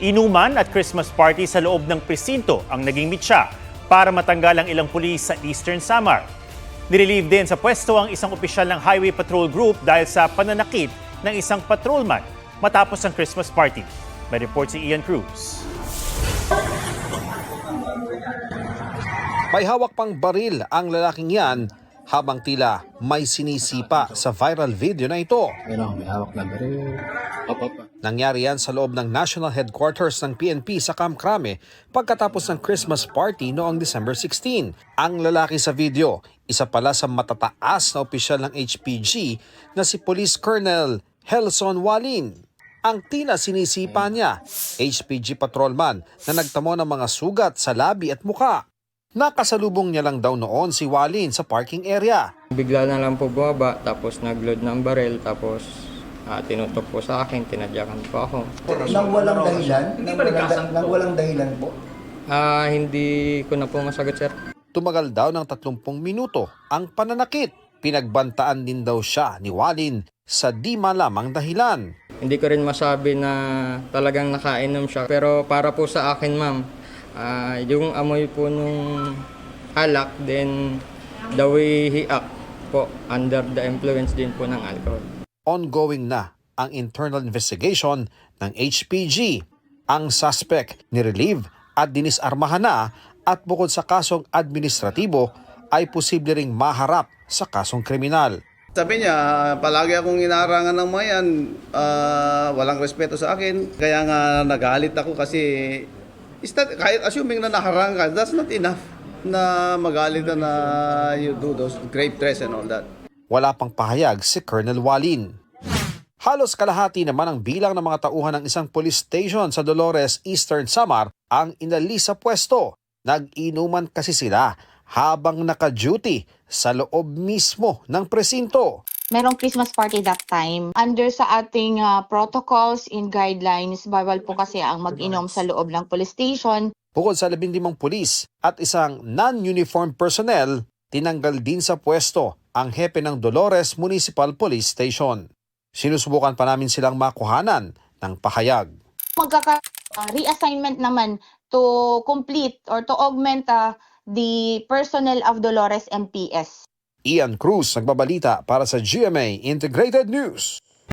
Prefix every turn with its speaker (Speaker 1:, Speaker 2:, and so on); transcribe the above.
Speaker 1: Inuman at Christmas party sa loob ng presinto ang naging mitsa para matanggal ang ilang pulis sa Eastern Samar. Nirelieve din sa pwesto ang isang opisyal ng Highway Patrol Group dahil sa pananakit ng isang patrolman matapos ang Christmas party. May report si Ian Cruz.
Speaker 2: May hawak pang baril ang lalaking yan habang tila may sinisipa sa viral video na ito.
Speaker 3: May hawak na baril.
Speaker 2: Nangyari yan sa loob ng National Headquarters ng PNP sa Camp Crame pagkatapos ng Christmas party noong December 16. Ang lalaki sa video, isa pala sa matataas na opisyal ng HPG na si Police Colonel Helson Walin. Ang tila sinisipa niya, HPG patrolman na nagtamo ng mga sugat sa labi at muka. Nakasalubong niya lang daw noon si Walin sa parking area.
Speaker 4: Bigla na lang po bumaba, tapos nag-load ng baril, tapos tinutok po sa akin, tinadyakan po ako.
Speaker 5: Nang walang dahilan? Nang walang dahilan po?
Speaker 4: Hindi ko na po masagot, sir.
Speaker 2: Tumagal daw ng 30 minuto ang pananakit. Pinagbantaan din daw siya ni Walin sa di malamang dahilan.
Speaker 4: Hindi ko rin masabi na talagang nakainom siya. Pero para po sa akin, ma'am, yung amoy po nung alak, then the way he act po, under the influence din po ng alcohol.
Speaker 2: Ongoing na ang internal investigation ng HPG. Ang suspect nirelieve at dinisarmahan na at bukod sa kasong administratibo ay posible ring maharap sa kasong kriminal.
Speaker 6: Sabi niya, palagi akong inarangan ng mga yan, walang respeto sa akin. Kaya nga nagalit ako kasi kahit assuming na naharang ka, that's not enough na magalit na you do those grave threats and all that.
Speaker 2: Wala pang pahayag si Colonel Walin. Halos kalahati naman ang bilang ng mga tauhan ng isang police station sa Dolores, Eastern Samar ang inalis sa pwesto. Nag-inuman kasi sila habang naka-duty sa loob mismo ng presinto.
Speaker 7: Merong Christmas party that time. Under sa ating protocols and guidelines, bawal po kasi ang mag-inom sa loob ng police station.
Speaker 2: Bukod sa 15 pulis at isang non-uniformed personnel, tinanggal din sa pwesto ang hepe ng Dolores Municipal Police Station. Sinusubukan pa namin silang makuhanan ng pahayag.
Speaker 7: Reassignment naman to complete or to augment the personnel of Dolores MPS.
Speaker 2: Ian Cruz, nagbabalita para sa GMA Integrated News.